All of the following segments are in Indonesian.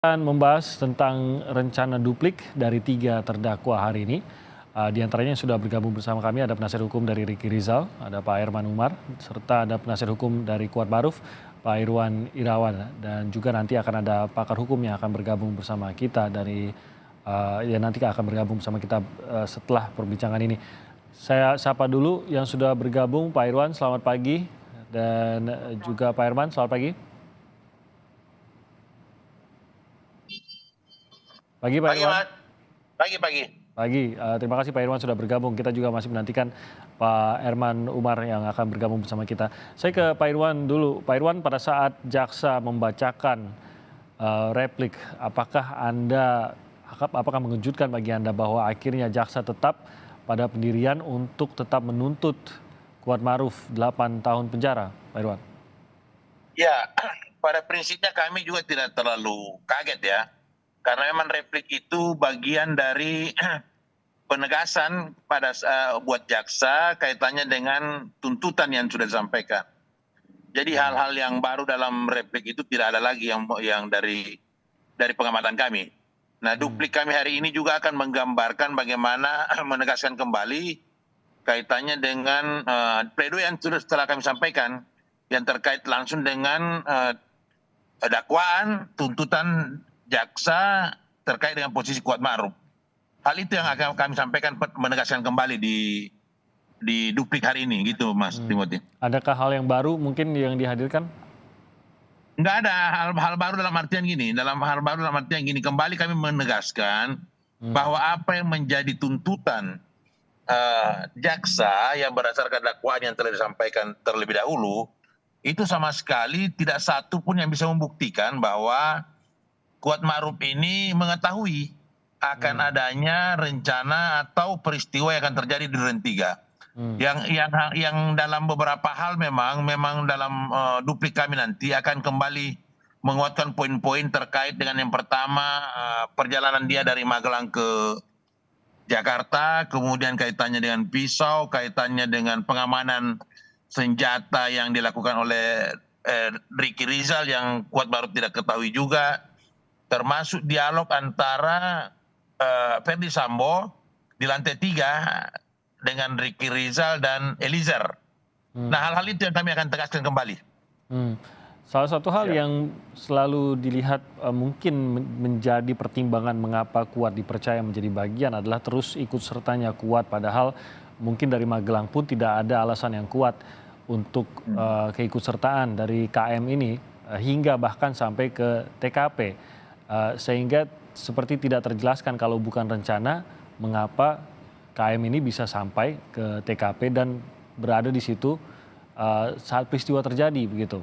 Akan membahas tentang rencana duplik dari 3 terdakwa hari ini. Di antaranya yang sudah bergabung bersama kami ada penasihat hukum dari Riki Rizal, ada Pak Herman Umar, serta ada penasihat hukum dari Kuat Maruf, Pak Irwan Irawan, dan juga nanti akan ada pakar hukum yang akan bergabung bersama kita dari yang nanti akan bergabung bersama kita setelah perbincangan ini. Saya sapa dulu yang sudah bergabung, Pak Irwan, selamat pagi, dan juga Pak Herman, selamat pagi. Pagi Pak Pagi Irwan. Mas, pagi. Pagi, terima kasih Pak Irwan sudah bergabung. Kita juga masih menantikan Pak Herman Umar yang akan bergabung bersama kita. Saya ke Pak Irwan dulu. Pak Irwan, pada saat jaksa membacakan replik, apakah mengejutkan bagi Anda bahwa akhirnya jaksa tetap pada pendirian untuk tetap menuntut Kuat Maruf 8 tahun penjara, Pak Irwan? Ya, pada prinsipnya kami juga tidak terlalu kaget ya, karena memang replik itu bagian dari penegasan buat jaksa kaitannya dengan tuntutan yang sudah disampaikan. Jadi hal-hal yang baru dalam replik itu tidak ada lagi yang dari pengamatan kami. Nah, duplik kami hari ini juga akan menggambarkan bagaimana menegaskan kembali kaitannya dengan pledoi yang setelah kami sampaikan yang terkait langsung dengan dakwaan, tuntutan jaksa terkait dengan posisi Kuat Maruf. Hal itu yang akan kami sampaikan menegaskan kembali di duplik hari ini gitu Mas Timothy. Adakah hal yang baru mungkin yang dihadirkan? Enggak ada hal baru dalam artian gini, kembali kami menegaskan bahwa apa yang menjadi tuntutan jaksa yang berdasarkan dakwaan yang telah disampaikan terlebih dahulu, itu sama sekali tidak satu pun yang bisa membuktikan bahwa Kuat Maruf ini mengetahui akan adanya rencana atau peristiwa yang akan terjadi di Duren 3. Yang dalam beberapa hal memang dalam duplik kami nanti akan kembali menguatkan poin-poin terkait dengan yang pertama perjalanan dia dari Magelang ke Jakarta, kemudian kaitannya dengan pisau, kaitannya dengan pengamanan senjata yang dilakukan oleh Riki Rizal yang Kuat Maruf tidak ketahui juga, termasuk dialog antara Ferdi Sambo di lantai 3 dengan Riki Rizal dan Eliezer. Nah, hal-hal itu yang kami akan tegaskan kembali. Salah satu hal yang selalu dilihat mungkin menjadi pertimbangan mengapa Kuat dipercaya menjadi bagian adalah terus ikut sertanya Kuat, padahal mungkin dari Magelang pun tidak ada alasan yang kuat untuk keikutsertaan dari KM ini hingga bahkan sampai ke TKP. Sehingga seperti tidak terjelaskan kalau bukan rencana mengapa KM ini bisa sampai ke TKP dan berada di situ saat peristiwa terjadi begitu.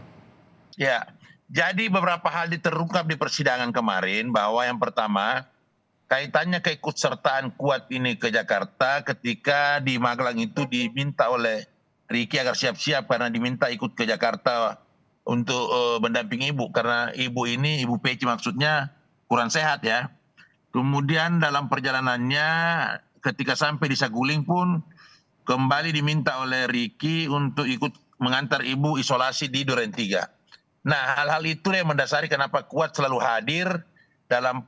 Ya, jadi beberapa hal terungkap di persidangan kemarin bahwa yang pertama kaitannya keikutsertaan Kuat ini ke Jakarta ketika di Magelang itu diminta oleh Riki agar siap-siap karena diminta ikut ke Jakarta untuk mendampingi ibu karena ibu Peci maksudnya kurang sehat ya. Kemudian dalam perjalanannya ketika sampai di Saguling pun kembali diminta oleh Riki untuk ikut mengantar ibu isolasi di Duren 3. Nah, hal-hal itu yang mendasari kenapa Kuat selalu hadir dalam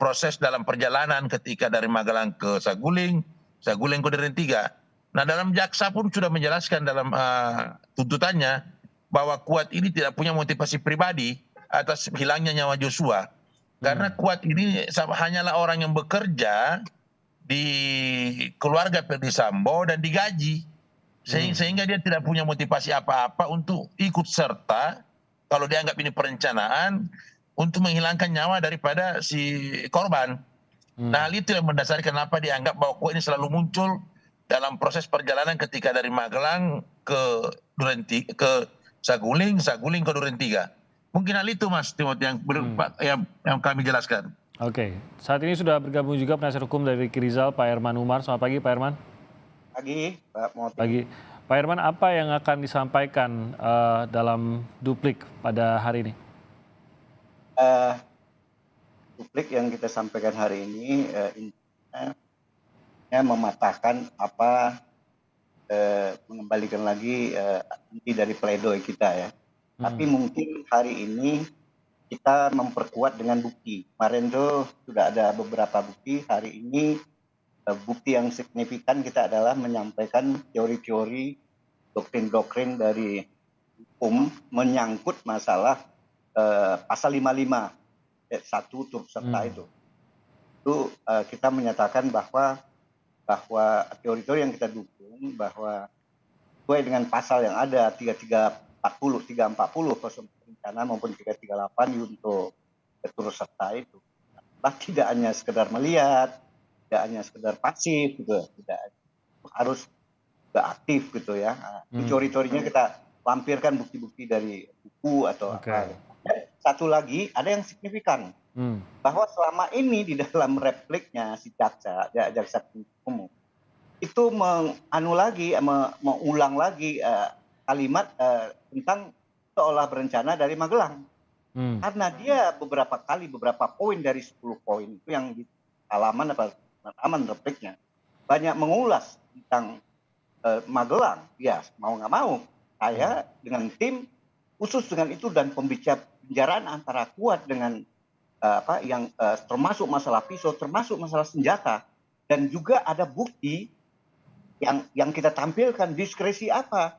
perjalanan ketika dari Magelang ke Saguling ke Duren 3. Nah, dalam jaksa pun sudah menjelaskan dalam tuntutannya bahwa Kuat ini tidak punya motivasi pribadi atas hilangnya nyawa Joshua. Karena Kuat ini hanyalah orang yang bekerja di keluarga Ferdi Sambo dan digaji. Sehingga dia tidak punya motivasi apa-apa untuk ikut serta kalau dianggap ini perencanaan untuk menghilangkan nyawa daripada si korban. Nah, hal itu yang mendasari kenapa dianggap bahwa Kuat ini selalu muncul dalam proses perjalanan ketika dari Magelang ke Saguling ke Duren 3. Mungkin hal itu Mas Timothy yang kami jelaskan. Oke, saat ini sudah bergabung juga penasihat hukum dari Riki Rizal, Pak Herman Umar. Selamat pagi Pak Herman. Pagi, Pak Moti. Pagi. Pak Herman, apa yang akan disampaikan dalam duplik pada hari ini? Duplik yang kita sampaikan hari ini intinya mematahkan mengembalikan lagi inti dari pledoi kita ya. Tapi mungkin hari ini kita memperkuat dengan bukti. Kemarin tuh sudah ada beberapa bukti, hari ini bukti yang signifikan kita adalah menyampaikan teori-teori, doktrin-doktrin dari hukum menyangkut masalah pasal 55 ayat 1 turut serta itu. Itu kita menyatakan bahwa teori-teori yang kita dukung bahwa sesuai dengan pasal yang ada 340 rencana maupun 338 untuk turut serta itu. Nah, tidak hanya sekedar melihat, tidak hanya sekedar pasif gitu, tidak harus aktif gitu ya. Teori-teorinya kita lampirkan bukti-bukti dari buku atau apa. Satu lagi ada yang signifikan bahwa selama ini di dalam repliknya si jaksa umum itu mengulang lagi kalimat tentang seolah berencana dari Magelang. Karena dia beberapa poin dari 10 poin itu yang di halaman repliknya banyak mengulas tentang Magelang. Ya mau nggak mau saya dengan tim khusus dengan itu dan pembicaraan antara Kuat dengan termasuk masalah pisau, termasuk masalah senjata, dan juga ada bukti yang kita tampilkan diskresi apa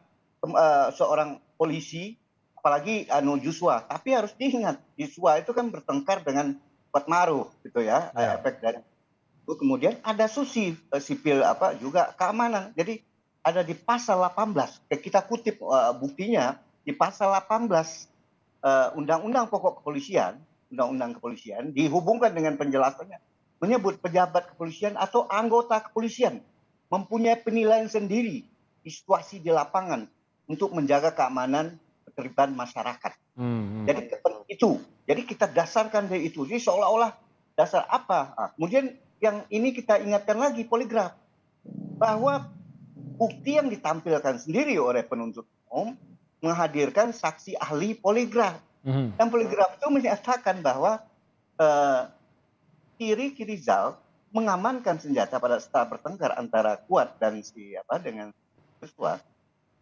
seorang polisi, apalagi Joshua. Tapi harus diingat Joshua itu kan bertengkar dengan Kuat Maruf gitu ya, efek dari itu. Kemudian ada Susi sipil juga keamanan. Jadi ada di pasal 18. Kita kutip buktinya di pasal 18 Undang-Undang Pokok Kepolisian, Undang-Undang Kepolisian dihubungkan dengan penjelasannya menyebut pejabat kepolisian atau anggota kepolisian mempunyai penilaian sendiri di situasi di lapangan untuk menjaga keamanan ketertiban masyarakat. Jadi itu, jadi kita dasarkan dari itu. Jadi seolah-olah dasar apa? Kemudian yang ini kita ingatkan lagi poligraf, bahwa bukti yang ditampilkan sendiri oleh penuntut umum menghadirkan saksi ahli poligraf. Dan poligraf itu menyatakan bahwa Ricky Rizal mengamankan senjata pada saat bertengkar antara Kuat dan dengan Joshua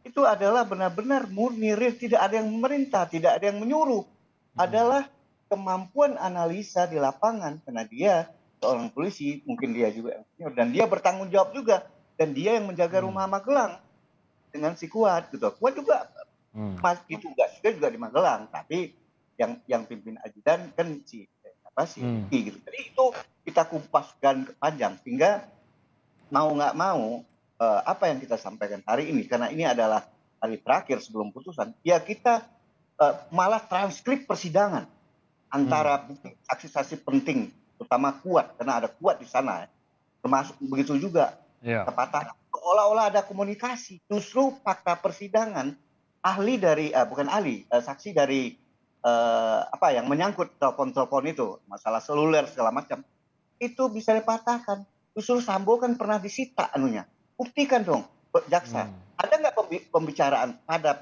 itu adalah benar-benar murni real, tidak ada yang memerintah, tidak ada yang menyuruh, adalah kemampuan analisa di lapangan karena dia seorang polisi, mungkin dia juga dan dia bertanggung jawab juga, dan dia yang menjaga rumah Magelang dengan si Kuat gitu. Kuat juga itu juga di Magelang, tapi yang pimpin ajudan kan si Ricky gitu. Jadi itu kita kupaskan panjang sehingga mau nggak mau apa yang kita sampaikan hari ini, karena ini adalah hari terakhir sebelum putusan, ya kita malah transkrip persidangan antara saksi-saksi penting, terutama Kuat, karena ada Kuat di sana, termasuk begitu juga kepatah seolah-olah ada komunikasi. Justru fakta persidangan ahli dari saksi dari yang menyangkut telepon-telepon itu, masalah seluler segala macam, itu bisa dipatahkan. Justru Sambo kan pernah disita anunya. Buktikan dong, jaksa. Ada nggak pembicaraan pada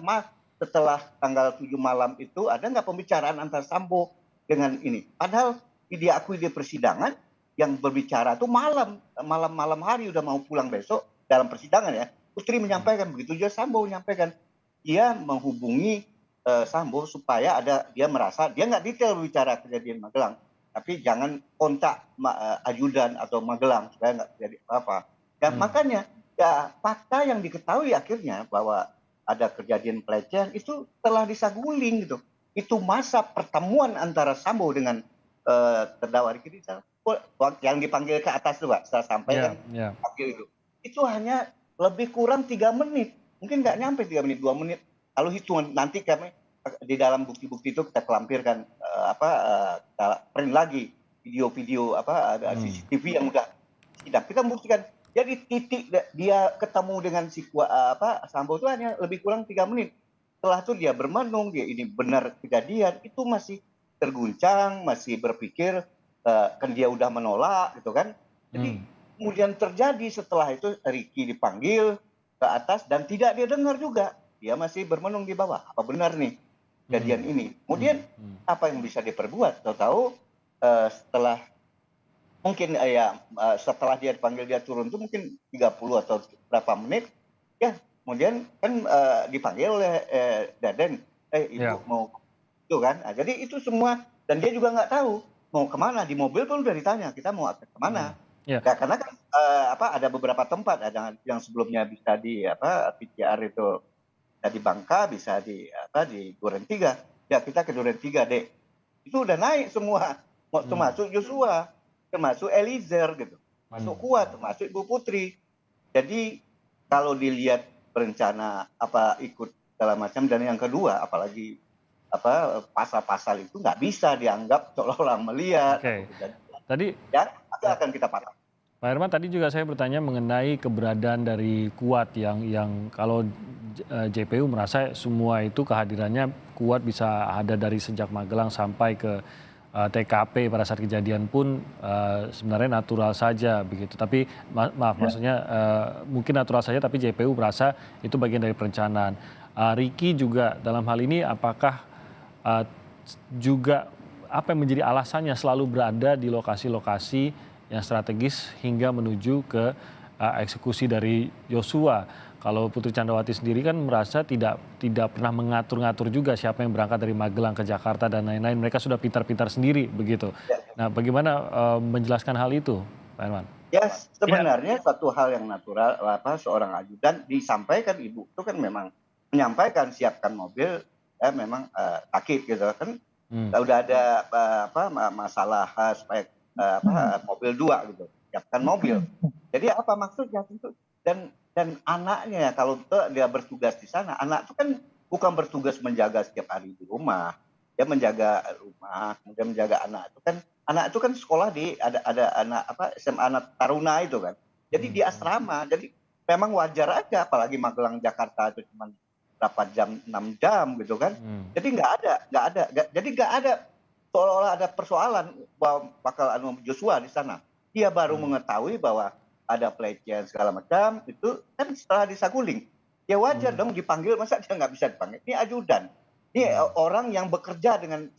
setelah tanggal 7 malam itu, ada nggak pembicaraan antara Sambo dengan ini? Padahal diakui di persidangan yang berbicara itu malam hari udah mau pulang besok dalam persidangan ya. Putri menyampaikan begitu juga Sambo menyampaikan. Dia menghubungi Sambo supaya dia merasa dia nggak detail bicara kejadian Magelang, tapi jangan kontak ajudan atau Magelang supaya nggak terjadi apa-apa. Dan makanya ya fakta yang diketahui akhirnya bahwa ada kejadian pelecehan itu telah disaguling gitu. Itu masa pertemuan antara Sambo dengan terdakwa Ricky Rizal yang dipanggil ke atas tuh Pak, saya sampaikan panggil itu hanya lebih kurang 3 menit, mungkin nggak nyampe 3 menit, 2 menit. Kalau hitungan nanti kami di dalam bukti-bukti itu kita kelampirkan kita print lagi video-video ada CCTV yang udah kita buktikan. Jadi titik dia ketemu dengan si Sambo itu hanya lebih kurang 3 menit. Setelah itu dia bermenung, dia ini benar kejadian, itu masih terguncang, masih berpikir kan dia udah menolak gitu kan. Jadi kemudian terjadi setelah itu Ricky dipanggil ke atas dan tidak dia dengar juga. Dia masih bermenung di bawah. Apa benar nih kejadian ini? Kemudian apa yang bisa diperbuat? Tahu-tahu setelah mungkin setelah dia dipanggil dia turun itu mungkin 30 atau berapa menit ya, kemudian kan dipanggil oleh Daden, ibu mau itu kan. Nah, jadi itu semua Dan dia juga nggak tahu mau kemana, di mobil pun udah ditanya, kita mau kemana. Ya. Ya, karena kan ada beberapa tempat, ada yang sebelumnya bisa di PCR itu bisa di Bangka, bisa di Duren 3. Ya kita ke Duren 3 deh. Itu udah naik semua, termasuk Joshua, termasuk Eliezer gitu, masuk Kuat, termasuk Ibu Putri. Jadi kalau dilihat berencana ikut segala macam, dan yang kedua apalagi pasal-pasal itu nggak bisa dianggap seolah-olah melihat. Oke. Tadi ya akan kita patah. Pak Herman, tadi juga saya bertanya mengenai keberadaan dari Kuat yang kalau JPU merasa semua itu kehadirannya Kuat bisa ada dari sejak Magelang sampai ke TKP pada saat kejadian pun sebenarnya natural saja begitu. Tapi maaf maksudnya mungkin natural saja, tapi JPU merasa itu bagian dari perencanaan. Ricky juga dalam hal ini apakah juga apa yang menjadi alasannya selalu berada di lokasi-lokasi yang strategis hingga menuju ke eksekusi dari Yosua. Kalau Putri Candrawati sendiri kan merasa tidak pernah mengatur-ngatur juga siapa yang berangkat dari Magelang ke Jakarta dan lain-lain. Mereka sudah pintar-pintar sendiri begitu. Nah, bagaimana menjelaskan hal itu, Pak Herman? Ya, sebenarnya satu hal yang natural, seorang ajudan disampaikan ibu itu kan memang menyampaikan siapkan mobil, memang sakit gitu kan. Udah ada masalah supaya mobil 2 gitu, siapkan mobil. Jadi apa maksudnya? Tentu dan anaknya kalau dia bertugas di sana, anak itu kan bukan bertugas menjaga setiap hari di rumah, dia menjaga rumah, kemudian menjaga anak itu kan sekolah di ada anak SMA Anak Taruna itu kan. Jadi di asrama, jadi memang wajar aja, apalagi Magelang Jakarta itu cuma berapa jam, 6 jam gitu kan. Jadi nggak ada seolah-olah ada persoalan bahwa bakal Joshua di sana. Dia baru mengetahui bahwa ada pelecehan segala macam itu kan setelah disaguling. Ya wajar dong dipanggil, masa dia nggak bisa dipanggil? Ini ajudan. Ini orang yang bekerja dengan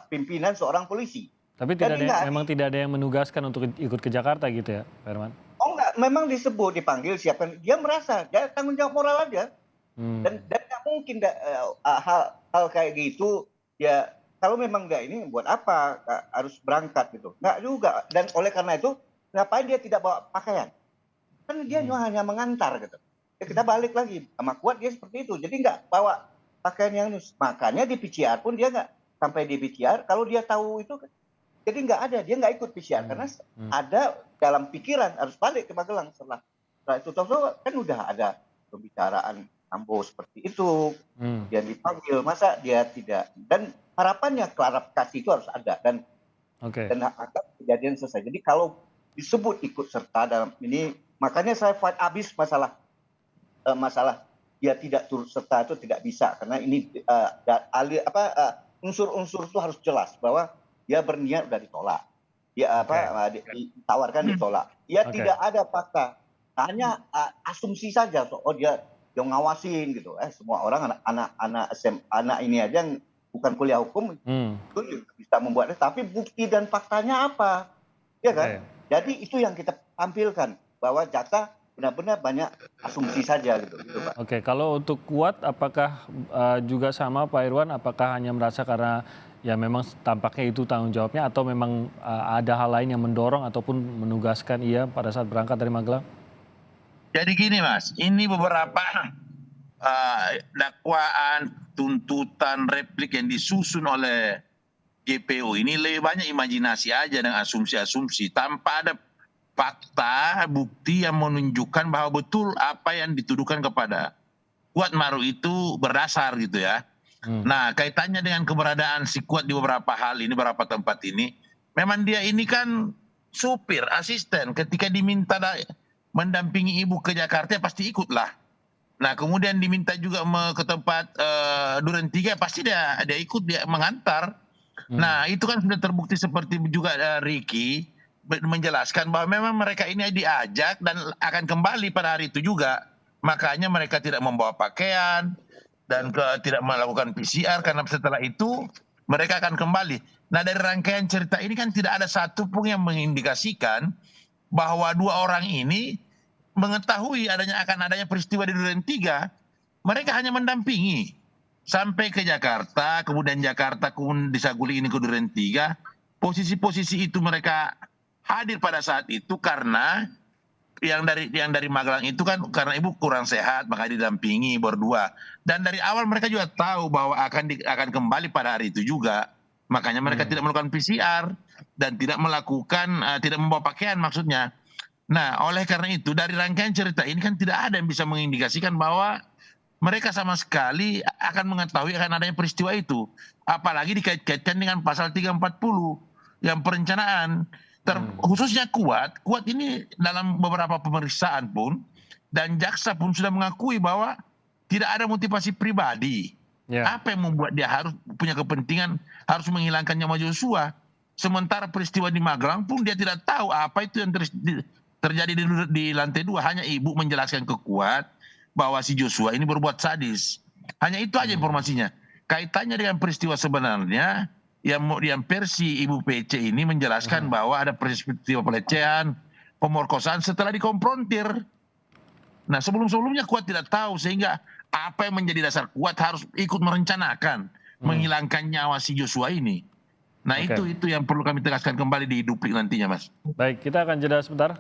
pimpinan seorang polisi. Tapi memang tidak ada yang menugaskan untuk ikut ke Jakarta gitu ya, Pak Herman? Oh enggak, memang disebut dipanggil siapkan. Dia merasa dia tanggung jawab moral aja. Dan nggak mungkin hal kayak gitu ya. Kalau memang nggak ini, buat apa harus berangkat gitu? Nggak juga. Dan oleh karena itu, ngapain dia tidak bawa pakaian? Kan dia hanya mengantar gitu. Ya kita balik lagi, sama Kuat dia seperti itu. Jadi nggak bawa pakaian yang makanya di PCR pun dia nggak sampai di PCR. Kalau dia tahu itu, jadi nggak ada, dia nggak ikut PCR karena ada dalam pikiran harus balik ke Magelang setelah itu. Kan udah ada pembicaraan Sambo seperti itu, dia dipanggil, masa dia tidak? Dan harapannya klarifikasi itu harus ada dan akan kejadian selesai. Jadi kalau disebut ikut serta dalam ini, makanya saya fight abis masalah dia tidak turut serta itu tidak bisa, karena ini unsur-unsur itu harus jelas bahwa dia berniat udah ditolak, dia ditawarkan ditolak, dia tidak ada fakta, hanya asumsi saja. Dia ngawasin gitu. Semua orang anak ini aja yang bukan kuliah hukum itu bisa membuatnya, tapi bukti dan faktanya apa, ya kan? Jadi itu yang kita tampilkan bahwa jaksa benar-benar banyak asumsi saja gitu, Pak. Oke, kalau untuk Kuat apakah juga sama Pak Irwan? Apakah hanya merasa karena ya memang tampaknya itu tanggung jawabnya, atau memang ada hal lain yang mendorong ataupun menugaskan ia pada saat berangkat dari Magelang? Jadi gini Mas, ini beberapa dakwaan, tuntutan, replik yang disusun oleh JPU ini lebih banyak imajinasi aja dan asumsi-asumsi tanpa ada fakta, bukti yang menunjukkan bahwa betul apa yang dituduhkan kepada Kuat Maruf itu berdasar gitu ya. Nah, kaitannya dengan keberadaan si Kuat di beberapa hal ini, beberapa tempat ini, memang dia ini kan supir, asisten, ketika diminta mendampingi ibu ke Jakarta ya pasti ikutlah. Nah kemudian diminta juga ke tempat Duren 3 pasti dia ikut, dia mengantar. Nah itu kan sudah terbukti seperti juga Ricky menjelaskan bahwa memang mereka ini diajak dan akan kembali pada hari itu juga. Makanya mereka tidak membawa pakaian dan tidak melakukan PCR karena setelah itu mereka akan kembali. Nah dari rangkaian cerita ini kan tidak ada satu pun yang mengindikasikan bahwa dua orang ini mengetahui akan adanya peristiwa di Duren 3, mereka hanya mendampingi. sampai ke Jakarta, kemudian Jakarta kemudian di Saguling ini ke Duren 3, posisi-posisi itu mereka hadir pada saat itu karena yang dari Magelang itu kan karena ibu kurang sehat maka didampingi berdua, dan dari awal mereka juga tahu bahwa akan kembali pada hari itu juga, makanya mereka tidak melakukan PCR dan tidak membawa pakaian maksudnya. Nah, oleh karena itu dari rangkaian cerita ini kan tidak ada yang bisa mengindikasikan bahwa mereka sama sekali akan mengetahui akan adanya peristiwa itu, apalagi dikait-kaitkan dengan pasal 340 yang perencanaan. Khususnya Kuat ini dalam beberapa pemeriksaan pun dan jaksa pun sudah mengakui bahwa tidak ada motivasi pribadi. Apa yang membuat dia harus punya kepentingan harus menghilangkan nyawa Joshua? Sementara peristiwa di Magelang pun dia tidak tahu apa itu yang terjadi di lantai 2. Hanya ibu menjelaskan ke Kuat bahwa si Joshua ini berbuat sadis. Hanya itu aja informasinya. Kaitannya dengan peristiwa sebenarnya yang versi Ibu PC ini menjelaskan bahwa ada peristiwa pelecehan, pemerkosaan setelah dikonfrontir. Nah, sebelumnya Kuat tidak tahu, sehingga apa yang menjadi dasar Kuat harus ikut merencanakan menghilangkan nyawa si Joshua ini. Nah, itu yang perlu kami tegaskan kembali di duplik nantinya, Mas. Baik, kita akan jeda sebentar,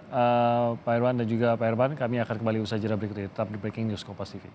Pak Irwan dan juga Pak Herman. Kami akan kembali usai jeda berikut ini. Tetap di Breaking News Kompas TV.